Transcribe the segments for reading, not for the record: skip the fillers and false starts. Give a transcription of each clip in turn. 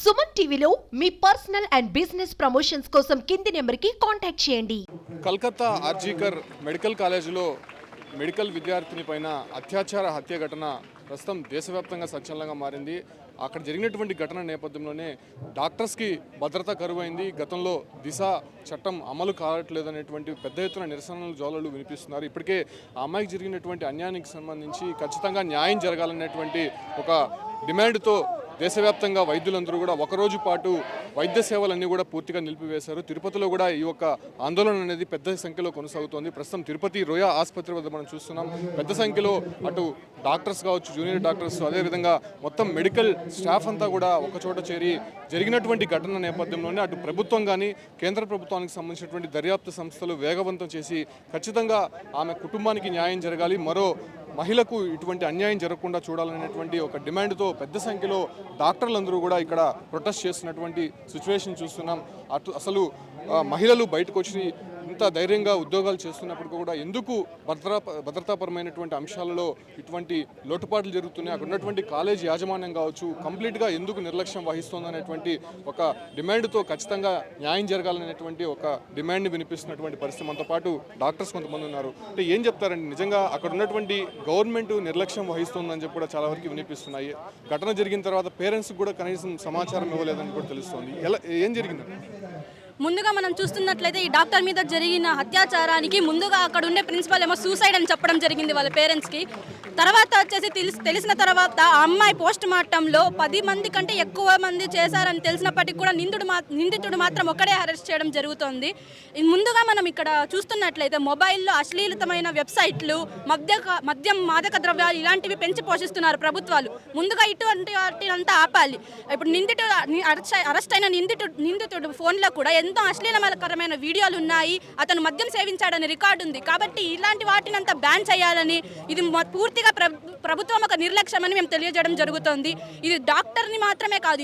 సుమన్ టీవీలో మీ personal and business promotions కోసం కింది నెంబర్కి కాంటాక్ట్ చేయండి. కల్కత్తా ఆర్జీకర్ మెడికల్ కాలేజీలో మెడికల్ విద్యార్థిని పైన అత్యాచార హత్య ఘటన ప్రస్తుతం దేశవ్యాప్తంగా సంచలనంగా మారింది. అక్కడ జరిగినటువంటి ఘటన నేపథ్యంలోనే డాక్టర్స్కి భద్రత కరువైంది. గతంలో దిశ చట్టం అమలు కావట్లేదనేటువంటి పెద్ద ఎత్తున నిరసనలు జోలలు వినిపిస్తున్నారు. ఇప్పటికే ఆ అమ్మాయికి జరిగినటువంటి అన్యాయానికి సంబంధించి ఖచ్చితంగా న్యాయం జరగాలనేటువంటి ఒక డిమాండ్తో దేశవ్యాప్తంగా వైద్యులందరూ కూడా ఒకరోజు పాటు వైద్య సేవలన్నీ కూడా పూర్తిగా నిలిపివేశారు. తిరుపతిలో కూడా ఈ యొక్క ఆందోళన అనేది పెద్ద సంఖ్యలో కొనసాగుతోంది. ప్రస్తుతం తిరుపతి రోయా ఆసుపత్రి వద్ద మనం చూస్తున్నాం. పెద్ద సంఖ్యలో అటు డాక్టర్స్ కావచ్చు, జూనియర్ డాక్టర్స్, అదేవిధంగా మొత్తం మెడికల్ స్టాఫ్ అంతా కూడా ఒకచోట చేరి జరిగినటువంటి ఘటన నేపథ్యంలోనే అటు ప్రభుత్వం కానీ కేంద్ర ప్రభుత్వానికి సంబంధించినటువంటి దర్యాప్తు సంస్థలు వేగవంతం చేసి ఖచ్చితంగా ఆమె కుటుంబానికి న్యాయం జరగాలి, మరో మహిళకు ఇటువంటి అన్యాయం జరగకుండా చూడాలనేటువంటి ఒక డిమాండ్తో పెద్ద సంఖ్యలో డాక్టర్లందరూ కూడా ఇక్కడ ప్రొటెస్ట్ చేస్తున్నటువంటి సిచ్యువేషన్ చూస్తున్నాం. అసలు మహిళలు బయటకు వచ్చి ఇంత ధైర్యంగా ఉద్యోగాలు చేస్తున్నప్పుడు కూడా ఎందుకు భద్రతాపరమైనటువంటి అంశాలలో ఇటువంటి లోటుపాట్లు జరుగుతున్నాయి, అక్కడ ఉన్నటువంటి కాలేజ్ యాజమాన్యం కావచ్చు కంప్లీట్గా ఎందుకు నిర్లక్ష్యం వహిస్తోందనేటువంటి ఒక డిమాండ్తో ఖచ్చితంగా న్యాయం జరగాలనేటువంటి ఒక డిమాండ్ని వినిపిస్తున్నటువంటి పరిస్థితి. మనతో పాటు డాక్టర్స్ కొంతమంది ఉన్నారు. అంటే ఏం చెప్తారండి, నిజంగా అక్కడ ఉన్నటువంటి గవర్నమెంట్ నిర్లక్ష్యం వహిస్తోందని చెప్పి కూడా చాలా వరకు వినిపిస్తున్నాయి. ఘటన జరిగిన తర్వాత పేరెంట్స్కి కూడా కనీసం సమాచారం ఇవ్వలేదని కూడా తెలుస్తోంది. ఏం జరిగింది? ముందుగా మనం చూస్తున్నట్లయితే ఈ డాక్టర్ మీద జరిగిన అత్యాచారానికి ముందుగా అక్కడ ఉండే ప్రిన్సిపల్ ఏమో సూసైడ్ అని చెప్పడం జరిగింది వాళ్ళ పేరెంట్స్కి. తర్వాత వచ్చేసి తెలిసిన తర్వాత ఆ అమ్మాయి పోస్ట్ మార్టంలో 10 మంది కంటే ఎక్కువ మంది చేశారని తెలిసినప్పటికీ కూడా నిందితుడు మాత్రం ఒకడే అరెస్ట్ చేయడం జరుగుతోంది. ముందుగా మనం ఇక్కడ చూస్తున్నట్లయితే మొబైల్లో అశ్లీలతమైన వెబ్సైట్లు, మద్యం, మాదక ద్రవ్యాలు ఇలాంటివి పెంచి పోషిస్తున్నారు ప్రభుత్వాలు. ముందుగా ఇటువంటి వాటినంతా ఆపాలి. ఇప్పుడు అరెస్ట్ అయిన నిందితుడు ఫోన్లో కూడా ఎంతో అశ్లీలకరమైన వీడియోలు ఉన్నాయి, అతను మద్యం సేవించాడని రికార్డు ఉంది. కాబట్టి ఇలాంటి వాటినంతా బ్యాన్ చేయాలని, ఇది పూర్తిగా ప్రభుత్వం ఒక నిర్లక్ష్యం అని మేము తెలియజేయడం జరుగుతుంది. ఇది డాక్టర్ని మాత్రమే కాదు,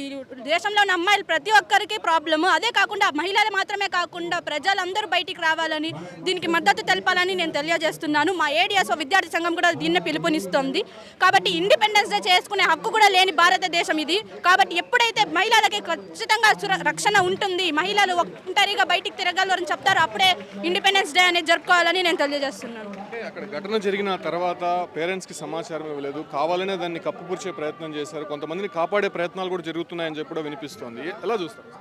దేశంలో ఉన్న అమ్మాయిలు ప్రతి ఒక్కరికి ప్రాబ్లము. అదే కాకుండా మహిళలు మాత్రమే కాకుండా ప్రజలందరూ బయటికి రావాలని, దీనికి మద్దతు తెలపాలని నేను తెలియజేస్తున్నాను. మా ఏడిఎస్ఓ విద్యార్థి సంఘం కూడా దీన్ని పిలుపునిస్తుంది. కాబట్టి ఇండిపెండెన్స్ డే చేసుకునే హక్కు కూడా లేని భారతదేశం ఇది. కాబట్టి ఎప్పుడైతే మహిళలకి ఖచ్చితంగా రక్షణ ఉంటుంది, మహిళలు ఒంటరిగా బయటికి తిరగలరని చెప్తారు, అప్పుడే ఇండిపెండెన్స్ డే అనేది జరుపుకోవాలని నేను తెలియజేస్తున్నాను. అక్కడ ఘటన జరిగిన తర్వాత పేరెంట్స్కి సమాచారం ఇవ్వలేదు, కావాలనే దాన్ని కప్పుపుర్చే ప్రయత్నం చేశారు, కొంతమందిని కాపాడే ప్రయత్నాలు కూడా జరుగుతున్నాయని చెప్పి కూడా వినిపిస్తోంది. ఎలా చూస్తారు?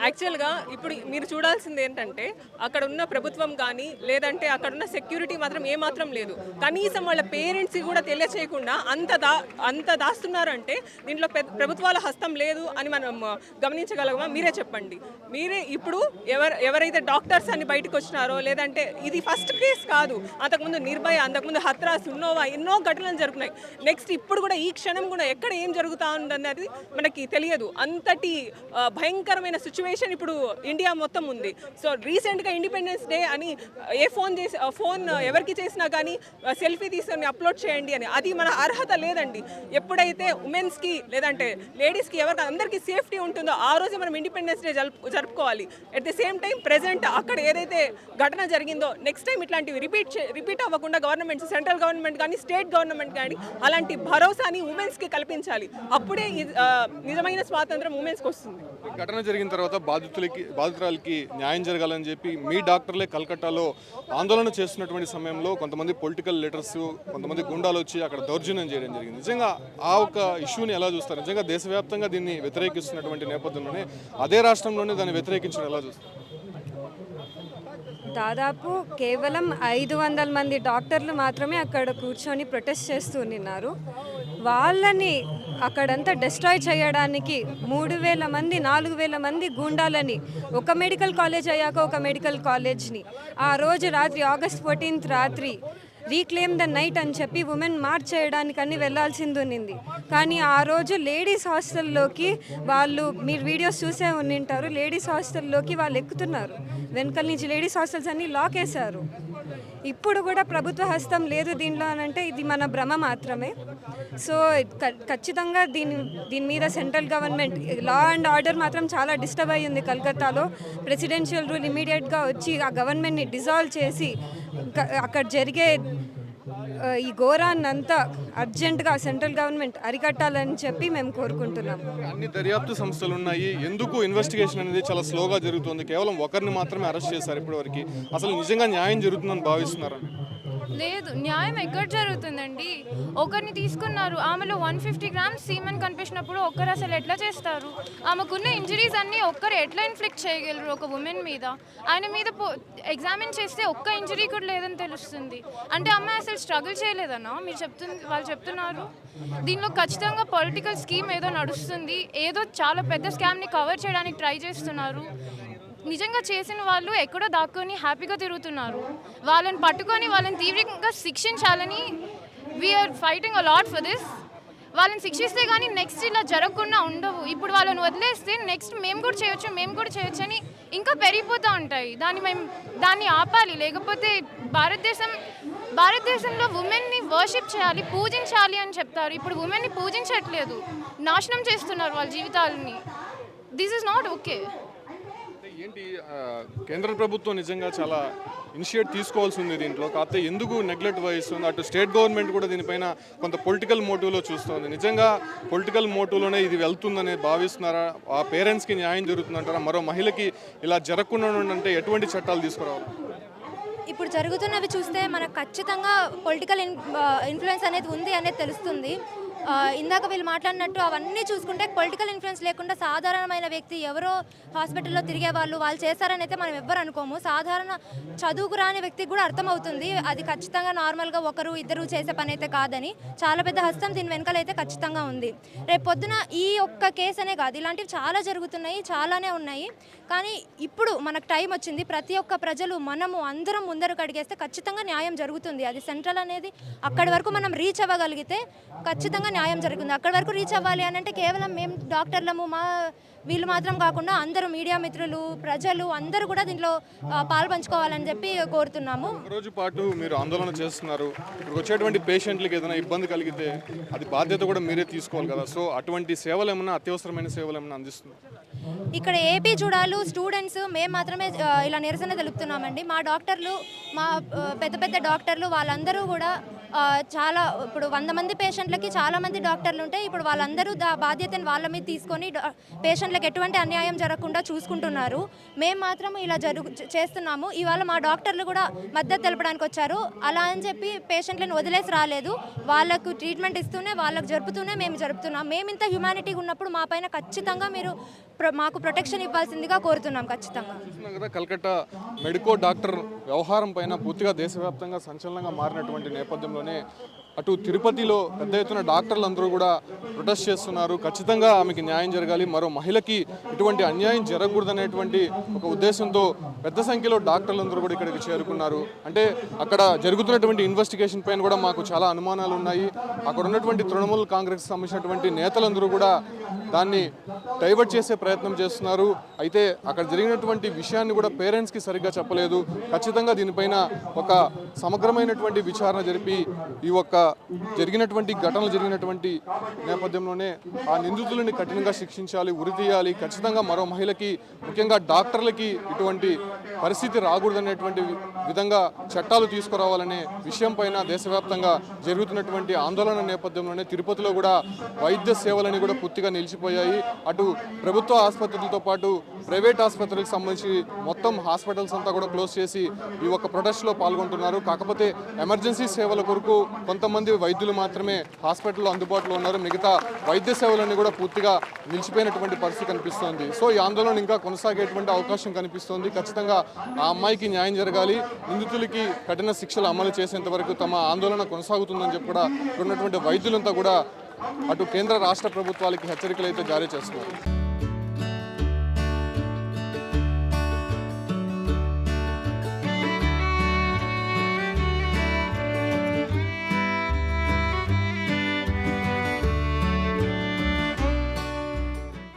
యాక్చువల్గా ఇప్పుడు మీరు చూడాల్సింది ఏంటంటే అక్కడ ఉన్న ప్రభుత్వం కానీ లేదంటే అక్కడ ఉన్న సెక్యూరిటీ మాత్రం ఏమాత్రం లేదు. కనీసం వాళ్ళ పేరెంట్స్కి కూడా తెలియచేయకుండా అంత దాస్తున్నారంటే దీంట్లో ప్రభుత్వాల హస్తం లేదు అని మనం గమనించగలమా? మీరే చెప్పండి. మీరే ఇప్పుడు ఎవరైతే డాక్టర్స్ అని బయటకు వచ్చినారో, లేదంటే ఇది ఫస్ట్ కేసు కాదు, అంతకుముందు నిర్భయ, అంతకుముందు హత్రాస్, ఉన్నోవా, ఎన్నో ఘటనలు జరుగుతున్నాయి. నెక్స్ట్ ఇప్పుడు కూడా ఈ క్షణం కూడా ఎక్కడ ఏం జరుగుతా ఉందన్నది మనకి తెలియదు. అంతటి భయంకరమైన సిచ్యువేషన్ ఇప్పుడు ఇండియా మొత్తం ఉంది. సో రీసెంట్గా ఇండిపెండెన్స్ డే అని ఫోన్ ఎవరికి చేసినా కానీ సెల్ఫీ తీసుకొని అప్లోడ్ చేయండి అని, అది మన అర్హత లేదండి. ఎప్పుడైతే ఉమెన్స్కి లేదంటే లేడీస్కి ఎవరికి అందరికీ సేఫ్టీ ఉంటుందో ఆ రోజు మనం ఇండిపెండెన్స్ డే జరుపుకోవాలి. At the same time present అక్కడ ఏదైతే ఘటన జరిగిందో నెక్స్ట్ టైం ఇట్లాంటివి రిపీట్ అవ్వకుండా గవర్నమెంట్, సెంట్రల్ గవర్నమెంట్ కానీ స్టేట్ గవర్నమెంట్ కానీ అలాంటి భరోసాని ఉమెన్స్కి కల్పించాలి. అప్పుడే నిజమైన స్వాతంత్రం ఉమెన్స్కి వస్తుంది. ఘటన జరిగిన తర్వాత బాధితురాలకి న్యాయం జరగాలని చెప్పి మీ డాక్టర్లే కల్కట్టాలో ఆందోళన చేస్తున్నటువంటి సమయంలో కొంతమంది పొలిటికల్ లీడర్స్, కొంతమంది గుండాలు వచ్చి అక్కడ దౌర్జన్యం చేయడం జరిగింది. నిజంగా ఆ ఒక ఇష్యూని ఎలా చూస్తారు? నిజంగా దేశవ్యాప్తంగా దీన్ని వ్యతిరేకిస్తున్నటువంటి నేపథ్యంలోనే అదే రాష్ట్రంలోనే దాన్ని వ్యతిరేకించడం ఎలా చూస్తారు? దాదాపు కేవలం 500 మంది డాక్టర్లు మాత్రమే అక్కడ కూర్చొని ప్రొటెస్ట్ చేస్తూ ఉన్నారు. వాళ్ళని అక్కడంతా డిస్ట్రాయ్ చేయడానికి 3000 మంది, 4000 మంది గూండాలని, ఒక మెడికల్ కాలేజ్ అయ్యాక ఒక మెడికల్ కాలేజ్ని ఆ రోజు రాత్రి ఆగస్ట్ 14 రాత్రి రీక్లెయిమ్ ద నైట్ అని చెప్పి ఉమెన్ మార్చ్ చేయడానికని వెళ్ళాల్సింది ఉన్నింది. కానీ ఆ రోజు లేడీస్ హాస్టల్లోకి వాళ్ళు, మీరు వీడియోస్ చూసే ఉండింటారు, లేడీస్ హాస్టల్లోకి వాళ్ళు ఎక్కుతున్నారు. వెనకల నుంచి లేడీస్ హాస్టల్స్ అన్నీ లాక్ వేశారు. ఇప్పుడు కూడా ప్రభుత్వ హస్తం లేదు దీనిలో అని అంటే ఇది మన భ్రమ మాత్రమే. సో ఖచ్చితంగా దీని మీద central government, law and order మాత్రం చాలా డిస్టర్బ్ అయ్యింది కలకత్తాలో. ప్రెసిడెన్షియల్ రూల్ ఇమీడియట్గా వచ్చి ఆ గవర్నమెంట్ని డిజాల్వ్ చేసి అక్కడ జరిగే ఈ ఘోరాన్నంతా అర్జెంటుగా సెంట్రల్ గవర్నమెంట్ అరికట్టాలని చెప్పి మేము కోరుకుంటున్నాం. అన్ని దర్యాప్తు సంస్థలు ఉన్నాయి, ఎందుకు ఇన్వెస్టిగేషన్ అనేది చాలా స్లోగా జరుగుతుంది? కేవలం ఒకరిని మాత్రమే అరెస్ట్ చేశారు ఇప్పటివరకు. అసలు నిజంగా న్యాయం జరుగుతుందని భావిస్తున్నారా? లేదు, న్యాయం ఎక్కడ జరుగుతుందండి? ఒకరిని తీసుకున్నారు, ఆమెలో 150 గ్రామ్స్ సీమన్ కనిపించినప్పుడు ఒక్కరు అసలు ఎట్లా చేస్తారు? ఆమెకున్న ఇంజరీస్ అన్నీ ఒక్కరు ఎట్లా ఇన్ఫ్లిక్ట్ చేయగలరు ఒక ఉమెన్ మీద? ఆయన మీద ఎగ్జామిన్ చేస్తే ఒక్క ఇంజరీ కూడా లేదని తెలుస్తుంది. అంటే అమ్మాయి అసలు స్ట్రగుల్ చేయలేదన్నా వాళ్ళు చెప్తున్నారు. దీనిలో ఖచ్చితంగా పొలిటికల్ స్కీమ్ ఏదో నడుస్తుంది, ఏదో చాలా పెద్ద స్కామ్ని కవర్ చేయడానికి ట్రై చేస్తున్నారు. నిజంగా చేసిన వాళ్ళు ఎక్కడో దాక్కుని హ్యాపీగా తిరుగుతున్నారు. వాళ్ళని పట్టుకొని వాళ్ళని తీవ్రంగా శిక్షించాలని we're fighting a lot for this. వాళ్ళని శిక్షిస్తే కానీ నెక్స్ట్ ఇలా జరగకుండా ఉండవు. ఇప్పుడు వాళ్ళని వదిలేస్తే నెక్స్ట్ మేము కూడా చేయొచ్చు అని ఇంకా పెరిగిపోతూ ఉంటాయి. దాన్ని ఆపాలి. లేకపోతే భారతదేశంలో ఉమెన్ని వర్షిప్ చేయాలి, పూజించాలి అని చెప్తారు. ఇప్పుడు ఉమెన్ని పూజించట్లేదు, నాశనం చేస్తున్నారు వాళ్ళ జీవితాలని. This is not okay. ఏంటి కేంద్ర ప్రభుత్వం నిజంగా చాలా ఇనిషియేట్ తీసుకోవాల్సి ఉంది దీంట్లో, కాకపోతే ఎందుకు నెగ్లెక్ట్ వహిస్తుంది? అటు స్టేట్ గవర్నమెంట్ కూడా దీనిపైన కొంత పొలిటికల్ మోటివ్లో చూస్తుంది. నిజంగా పొలిటికల్ మోటివ్లోనే ఇది వెళ్తుందని భావిస్తున్నారా? ఆ పేరెంట్స్కి న్యాయం జరుగుతుందంటారా? మరో మహిళకి ఇలా జరగకుండా అంటే ఎటువంటి చట్టాలు తీసుకురావాలి? ఇప్పుడు జరుగుతున్నవి చూస్తే మనకు ఖచ్చితంగా పొలిటికల్ ఇన్ఫ్లుయెన్స్ అనేది ఉంది అనేది తెలుస్తుంది. ఇందాక వీళ్ళు మాట్లాడినట్టు అవన్నీ చూసుకుంటే పొలిటికల్ ఇన్ఫ్లుయెన్స్ లేకుండా సాధారణమైన వ్యక్తి ఎవరో హాస్పిటల్లో తిరిగే వాళ్ళు చేశారని అయితే మనం ఎవ్వరు అనుకోము. సాధారణ చదువుకు రాని వ్యక్తికి కూడా అర్థమవుతుంది అది ఖచ్చితంగా నార్మల్గా ఒకరు ఇద్దరు చేసే పని అయితే కాదని. చాలా పెద్ద హస్తం దీని వెనకాలైతే ఖచ్చితంగా ఉంది. రేపు పొద్దున ఈ ఒక్క కేసు అనే కాదు, ఇలాంటివి చాలా జరుగుతున్నాయి, చాలానే ఉన్నాయి. కానీ ఇప్పుడు మనకు టైం వచ్చింది. ప్రతి ఒక్క ప్రజలు మనము అందరం ముందరకు అడిగేస్తే ఖచ్చితంగా న్యాయం జరుగుతుంది. అది సెంట్రల్ అనేది అక్కడి వరకు మనం రీచ్ అవ్వగలిగితే ఖచ్చితంగా న్యాయం జరుగుతుంది. అక్కడి వరకు రీచ్ అవ్వాలి అని అంటే కేవలం మేము డాక్టర్లము వీళ్ళు మాత్రం కాకుండా అందరూ మీడియా మిత్రులు, ప్రజలు అందరూ కూడా దీంట్లో పాల్పంచుకోవాలని చెప్పి కోరుతున్నాము. రోజు పాటు మీరు ఆందోళన చేస్తున్నారు. ఇప్పుడు వచ్చేటువంటి పేషెంట్లకు ఏదైనా ఇబ్బంది కలిగితే అది బాధ్యత కూడా మీరే తీసుకోవాలి కదా. సో అటువంటి సేవలు ఏమైనా, అత్యవసరమైన సేవలు ఏమైనా అందిస్తున్నారు? ఇక్కడ ఏపీ చూడాలు స్టూడెంట్స్ మేము మాత్రమే ఇలా నిరసన తెలుపుతున్నామండి. మా డాక్టర్లు, మా పెద్ద పెద్ద డాక్టర్లు వాళ్ళందరూ కూడా చాలా ఇప్పుడు 100 మంది పేషెంట్లకి చాలామంది డాక్టర్లు ఉంటే ఇప్పుడు వాళ్ళందరూ బాధ్యతను వాళ్ళ మీద తీసుకొని పేషెంట్లకు ఎటువంటి అన్యాయం జరగకుండా చూసుకుంటున్నారు. మేము మాత్రం ఇలా చేస్తున్నాము. ఇవాళ మా డాక్టర్లు కూడా మద్దతు తెలపడానికి వచ్చారు. అలా అని చెప్పి పేషెంట్లను వదిలేసి రాలేదు. వాళ్ళకు ట్రీట్మెంట్ ఇస్తూనే వాళ్ళకు జరుపుతూనే మేము జరుపుతున్నాం. మేము ఇంత హ్యుమానిటీగా ఉన్నప్పుడు మా పైన ఖచ్చితంగా మీరు మాకు ప్రొటెక్షన్ ఇవ్వాల్సిందిగా కోరుతున్నాం. ఖచ్చితంగా కల్కట్టా మెడికో డాక్టర్ వ్యవహారం పైన పూర్తిగా దేశవ్యాప్తంగా సంచలనంగా మారినటువంటి నేపథ్యంలోనే అటు తిరుపతిలో పెద్ద ఎత్తున డాక్టర్లు అందరూ కూడా ప్రొటెస్ట్ చేస్తున్నారు. ఖచ్చితంగా ఆమెకి న్యాయం జరగాలి, మరో మహిళకి ఇటువంటి అన్యాయం జరగకూడదనేటువంటి ఒక ఉద్దేశంతో పెద్ద సంఖ్యలో డాక్టర్లు అందరూ కూడా ఇక్కడికి చేరుకున్నారు. అంటే అక్కడ జరుగుతున్నటువంటి ఇన్వెస్టిగేషన్ పైన కూడా మాకు చాలా అనుమానాలు ఉన్నాయి. అక్కడ ఉన్నటువంటి తృణమూల్ కాంగ్రెస్ సంబంధించినటువంటి నేతలందరూ కూడా దాన్ని డైవర్ట్ చేసే ప్రయత్నం చేస్తున్నారు. అయితే అక్కడ జరిగినటువంటి విషయాన్ని కూడా పేరెంట్స్కి సరిగ్గా చెప్పలేదు. ఖచ్చితంగా దీనిపైన ఒక సమగ్రమైనటువంటి విచారణ జరిపి ఈ ఒక్క జరిగినటువంటి ఘటనలు జరిగినటువంటి నేపథ్యంలోనే ఆ నిందితులని కఠినంగా శిక్షించాలి, ఉరి తీయాలి. ఖచ్చితంగా మరో మహిళకి, ముఖ్యంగా డాక్టర్లకి ఇటువంటి పరిస్థితి రాకూడదనేటువంటి విధంగా చట్టాలు తీసుకురావాలనే విషయం పైన దేశవ్యాప్తంగా జరుగుతున్నటువంటి ఆందోళన నేపథ్యంలోనే తిరుపతిలో కూడా వైద్య సేవలని కూడా పూర్తిగా నిలిచిపోయాయి. అటు ప్రభుత్వ ఆసుపత్రులతో పాటు ప్రైవేట్ ఆసుపత్రులకు సంబంధించి మొత్తం హాస్పిటల్స్ అంతా కూడా క్లోజ్ చేసి ఈ ఒక్క ప్రొటెస్ట్లో పాల్గొంటున్నారు. కాకపోతే ఎమర్జెన్సీ సేవల కొరకు కొంతమంది వైద్యులు మాత్రమే హాస్పిటల్లో అందుబాటులో ఉన్నారు. మిగతా వైద్య సేవలన్నీ కూడా పూర్తిగా నిలిచిపోయినటువంటి పరిస్థితి కనిపిస్తోంది. సో ఈ ఆందోళన ఇంకా కొనసాగేటువంటి అవకాశం కనిపిస్తోంది. ఖచ్చితంగా ఆ అమ్మాయికి న్యాయం జరగాలి, నిందితులకి కఠిన శిక్షలు అమలు చేసేంత వరకు తమ ఆందోళన కొనసాగుతుందని చెప్పి కూడా ఉన్నటువంటి వైద్యులంతా కూడా అటు కేంద్ర రాష్ట్ర ప్రభుత్వాలకి హెచ్చరికలు అయితే జారీ చేస్తున్నారు.